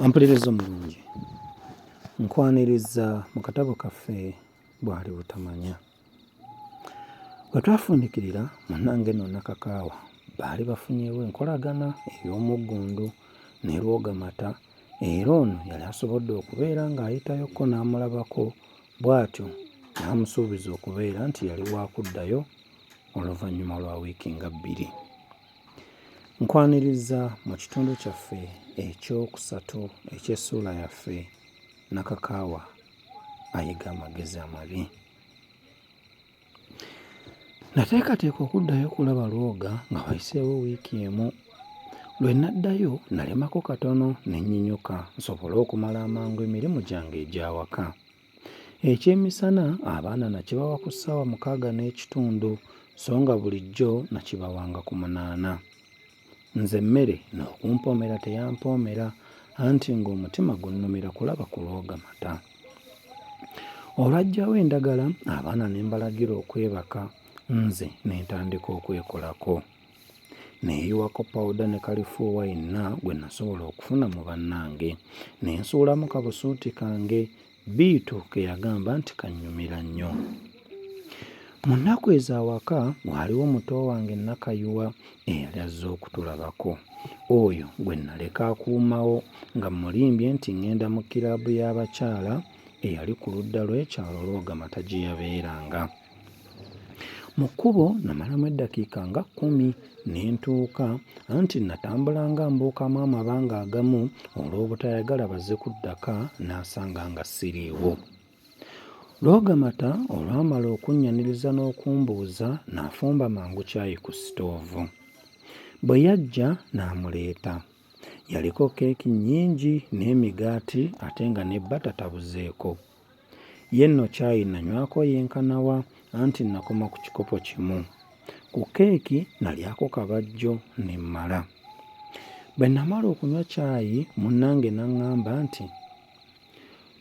Wampuliriza omulungi, nkwaniriza mu katabo kaffe bwali butamanya. Bwe twafuundikirira munnange nno Nakakaawa baali bafunyeewo enkolagana ey'omuggundu ne Lwogamata, era ono yali asobodde okubeera ng'ayitayokko n'amulabako, bw'atyo n'amusuubiza okubeera nti yali waakuddayo oluvannyuma lwa wiiki nga 2. Nkwaniriza mu kitundu kyaffe ekyokusatu eky'essuula yaffe Nakakaawa ayiga amagezi amabi. Nateekateeka okuddayo kulaba Lwoga nga wayiseewo wiiki emu. Lwe naddayo nalemako katono ne nnyinyuka nsobole okumala amangu emirimu gyange egy'awaka. Ekyemisana abaana nakibawa ku ssaawa 6:30 so nga bulijjo nakibawanga ku 8. Nze emmere n'okumpoomera teyampoomera, anti ng'omutima gunnumira kulaba ku Lwogamata. Olwajjawo endagala abaana ne mbalagira okwebaka, nze ne ntandika okwekolako. Neeyiwako pawuda ne kalifuuwa yenna gwe nasobola okufuna mu bannange, ne nsuulamu kabusuuti kange Biitu ke yagamba nti kannyumira nnyo. Mu nnaku ez'awaka waaliwo muto wange Nakayuwa eyali azze okutulabako, oyo gwe naleka akuumawo nga mulimbye nti ŋŋenda mu kiraabu y'abakyala eyali ku ludda lw'ekyalo Lwogamata gye yabeeranga. Mu kkubo namalamu eddakiika nga 10 ne ntuuka, anti natambula nga mbuukamu amabanga agamu olw'obutayagala bazze kuddaka n'asanga nga siriiwo. Lwogamata olwamala okunnyaniriza n'okumbuuza n'afumba mangu caayi ku sitoovu. Bwe yajja n'amuleeta. Yaliko keeki nnyingi n'emigaati ate nga ne bbata tabuzeeko. Ye nno caayi nanywako yenkanawa, anti nakoma ku kikopo kimu. Ku keeki nalyako kabajjo ne mmala. Bwe namala okunywa caayi munnange n'aŋŋamba nti,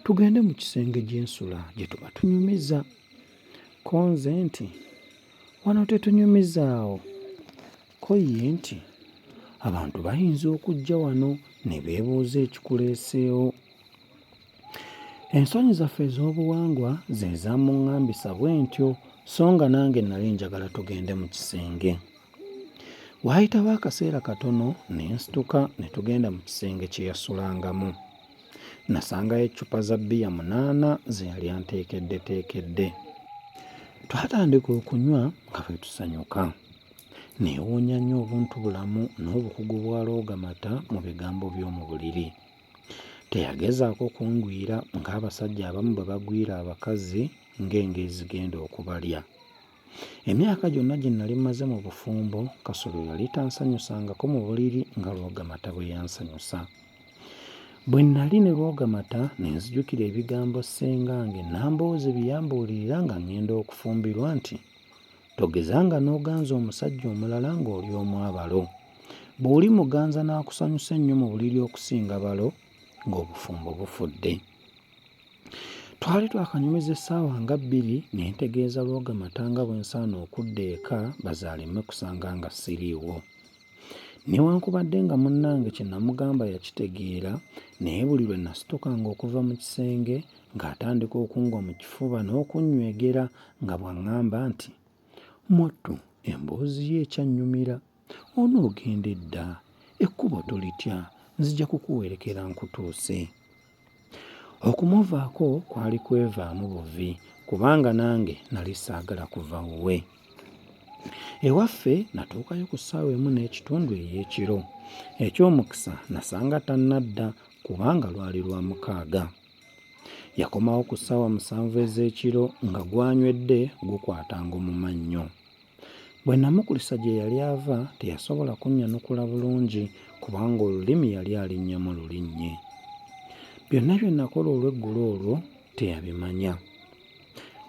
tugende mu kisenge gy'ensula gye tuba tunyumiza. Ko nze nti, wano tetunyumizaawo. Ko ye nti, abantu bayinza okujja wano ne beebuuza ekikuleeseewo. Ensonyi zaffe ez'obuwangwa ze zaamuŋŋambisa bwe ntyo, so nga nange nali njagala tugende mu kisenge. Waayitawo akaseera katono ne nsituka ne tugenda mu kisenge kye yasulangamu. Nasangayo eccupa za bbiya 8 ze yali anteekeddeteekedde. Twatandika okunywa nga bwe tusanyuka. Neewuunya nnyo obuntubulamu n'obukugu bwa Lwogamata mu bigambo by'omu buliri. Teyagezaako kungwira ng'abasajja abamu bwe bagwira abakazi ng'enga ezigenda okubalya. Emyaka gyonna gye nali maze mu bufumbo, kasolo yali tansanyusangako mu buliri nga Lwogamata bwe yansanyusa. Bwe nnali ne Lwogamata ne nzijukira ebigambo ssengange Nambooze bye yambuulirira nga ŋŋenda okufumbirwa nti, togezanga n'oganza omusajja omulala ng'oli omwabalo. Bw'oli muganza n'akusanyusa ennyo mu buliri okusinga balo, ng'obufumbo bufudde. Twali twakanyumiza essaawa nga 2 ne ntegeeza Lwogamata nga bwe nsaana okudda eka bazaaleme kusanga nga siriiwo. Newankubadde nga munnange kye namugamba yakitegeera, naye buli lwe nasitukanga okuva mu kisenge ng'atandika okungwa mu kifuba n'okunnywegera nga bw'aŋŋamba nti, Mwattu, emboozi ye ekyannyumira, onoogenda edda, ekkubo tolitya, nzija kukuwerekera nkutuuse. Okumuvaako kwali kwevaamu buvi, kubanga nange nali saagala kuva wuwe. Ewaffe natuukayo ku 1:30 ey'ekiro. Eky'omukisa nasanga tannadda kubanga lwali lwa 6. Yakomawo ku 7 ez'ekiro nga gwanywedde gukwatanga mu mannyo. Bwe namukulisa gye yali ava teyasobola kunnyanukula bulungi kubanga olulimi yali alinnyamu lulinnye. Byonna bye nakola olw'eggulo olwo teyabimanya.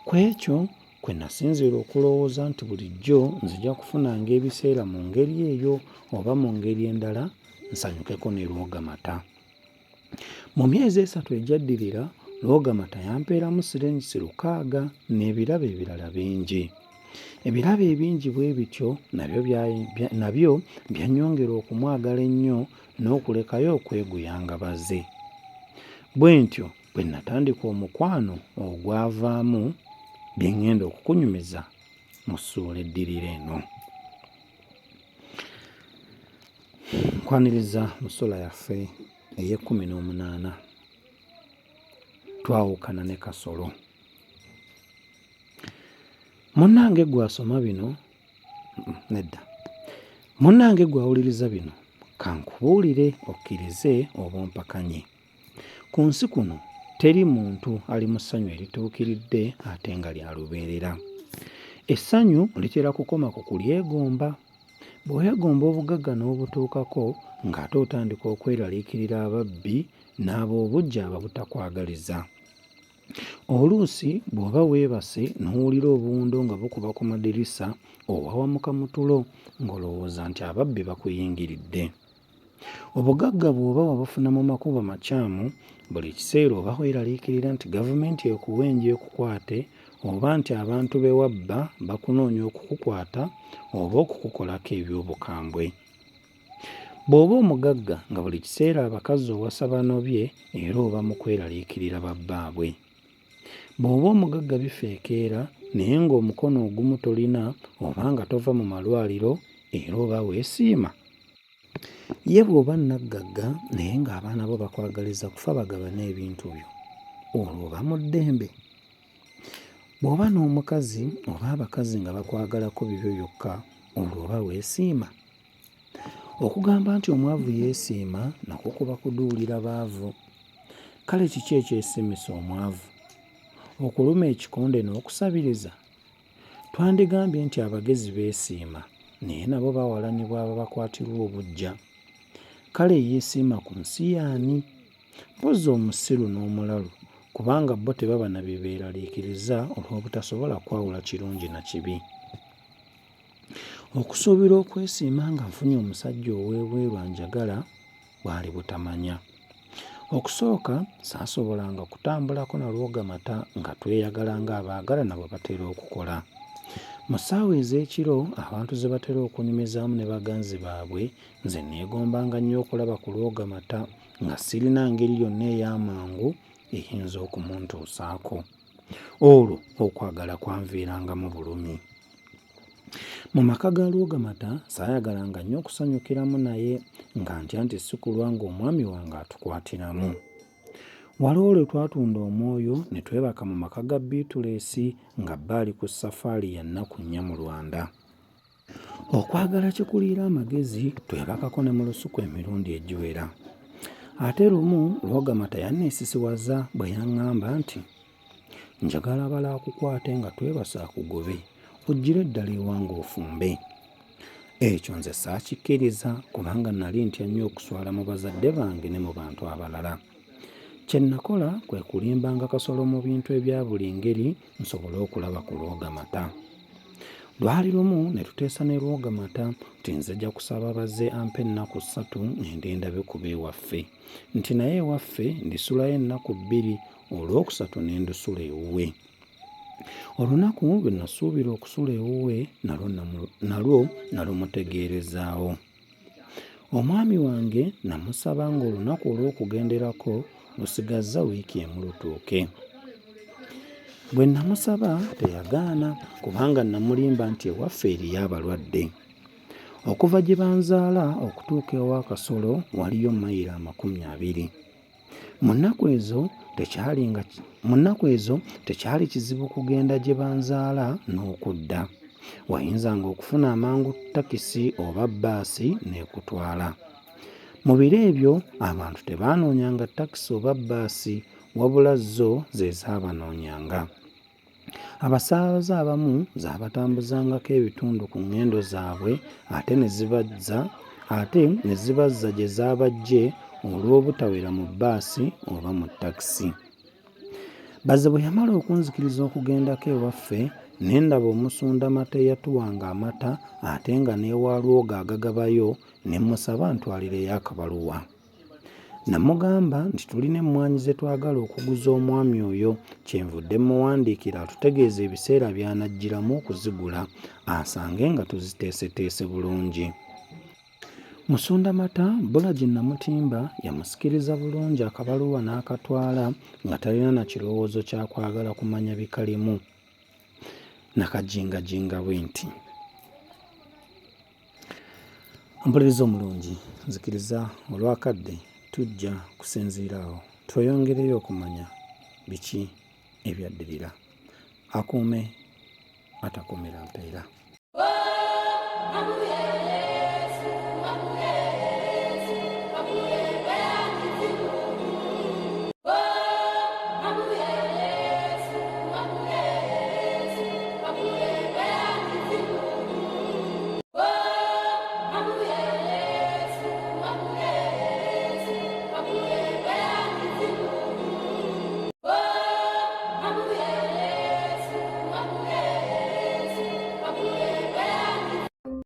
Ku ekyo kwe nasinziira okulowooza nti bulijjo nzija kufunanga ebiseera mu ngeri eyo oba mu ngeri endala nsanyukeko ne Lwogamata. Mu myezi 3 egyaddirira Lwogamata yampeeramu siringisi 600 n'ebirabo ebirala bingi. Ebirabo ebingi bwe bityo nabyo byanyongera okumwagala ennyo n'okulekayo okweguyanga baze. Bwe ntyo bwe natandika omukwano ogwavaamu bye ŋŋenda okukunyumiza mu ssuula eddirira eno. Nkwaniriza mu ssuula yaffe ey'18 twawukana ne Kasolo. Munnange gw'asoma bino nedda, munnange gw'awuliriza bino kankubuulire okkirize oba ompakanye. Ku nsi kuno teri muntu ali mu ssanyu erituukiridde ate nga lya lubeerera. Essanyu litera kukoma ku kulyegomba. Bw'oyegomba obugagga n'obutuukako ng'ate otandika okweraliikirira ababbi n'ab'obuggya ababuttakwagaliza. Oluusi bw'oba weebase n'owulira obuwundo nga bukuba ku madirisa owawamuka mu tulo ng'olowooza nti ababbi bakuyingiridde. Obugagga bw'oba wabufuna mu makubo makyamu, buli kiseera oba weeraliikirira nti gavumenti ekuwenja ekukwate oba nti abantu be wabba bakunoonya okukukwata oba okukukolako eby'obukambwe. Bw'oba omugagga nga buli kiseera abakazi owasa banobye era oba mu kweraliikirira babbaabwe. Bw'oba omugagga bifeekeera naye ng'omukono ogumu tolina oba nga tova mu malwaliro era oba weesiima. Ye bw'oba naggagga naye ng'abaana bo bakwagaliza kufa bagabane ebintu byo, olwo oba mu ddembe. Bw'oba n'omukazi oba abakazi nga bakwagalako bibyo byokka, olwo oba weesiima. Okugamba nti omwavu yeesiima nakwo kuba kuduulira baavu. Kale kiki ekyesiimisa omwavu? Okuluma ekikonde n'okusabiriza? Twandigambye nti abagezi beesiima naye nabo bawalanibwa ababakwatirwa obuggya. Kale yeesiima ku nsi y'ani? Mpozi omusiru n'omulalu, kubanga bo tebaba na bye beeraliikiriza olw'obutasobola kwawula kirungi na kibi. Okusuubira okwesiima nga nfunye omusajja ow'ebweru anjagala bwali butamanya. Okusooka saasobolanga kutambulako na lwogamata nga tweyagala ng'abaagalana bwe batera okukola. Mu ssaawa ez'ekiro abantu ze batera okunyumizaamu ne baganzi baabwe, nze neegombanga nnyo okulaba ku lwogamata nga sirina ngeri yonna ey'amangu eyinza okumuntuusaako. Olwo okwagala kwanviirangamu bulumi. Mu maka ga lwogamata saayagalanga nnyo okusanyukiramu naye nga ntya nti si kulwa ng'omwami wange atukwatiramu. Waliwo lwe twatunda omwoyo ne twebaka mu maka ga Biituleesi nga bba ali ku safaali ya nnaku 4 mu Lwanda. Okwagala kikuliira amagezi twebakako ne mu lusuku emirundi egiwera. Ate lumu lwogamata yanneesisiwaza bwe yaŋŋamba nti, njagala bala akukwate nga twebasa akugobe ojjire eddala ewange ofumbe. Ekyo nze saakikkiriza kubanga nali ntya nnyo okuswala mu bazadde bange ne mu bantu abalala. Kye nakola kwe kulimbanga Kasolo mu bintu ebya buli ngeri nsobole okulaba ku lwogamata. Lwali lumu ne tuteesa ne lwogamata nti nze jja kusaba bazze ampe ennaku 3 ngende ndabe kuba ewaffe, nti naye ewaffe ndisulayo ennaku 2, olwokusatu ne ndusula ewuwe. Olunaku lwe nasuubira okusula ewuwe nalwo nalumutegeerezaawo. Omwami wange namusaba ng'olunaku olw'okugenderako lusigazza wiiki emu lutuuke. Bwe namusaba teyagaana kubanga namulimba nti ewaffe eriyo abalwadde. Okuva gye banzaala okutuuka ewa Kasolo waliyo mayiro 20. Mu nnaku ezo tekyali kizibu kugenda gye banzaala n'okudda. Wayinzanga okufuna amangu takisi oba bbaasi n'ekutwala. Mu biro ebyo abantu tebaanoonyanga takisi oba bbaasi wabula zo ze zaabanoonyanga. Abasaabaze abamu zaabatambuzangako ebitundu ku ŋŋendo zaabwe ate ne zibazza gye zaabajje olw'obutawera mu bbaasi oba mu takisi. Bazze bwe yamala okunzikiriza okugendako ewaffe ne ndaba omusunda mata eyatuwanga amata ate nga n'ewalwoga agagabayo ne musaba ntwalireyo akabaluwa. Namugamba nti tulina emmwanyi ze twagala okuguza omwami oyo, kyenvudde muwandiikira atutegeeza ebiseera by'anajjiramu okuzigula asange nga tuziteeseteese bulungi. Musundamata Bolagi Namutimba yamusikiriza bulungi akabaluwa n'akatwala nga talina na kirowoozo kya kwagala kumanya bikalimu. Nakajingajinga bwe nti, ompuliriza omulungi, nzikiriza olwakadde tujja kusinziira awo tweyongereyo okumanya biki ebyaddirira. Akuume atakuumira mpeera.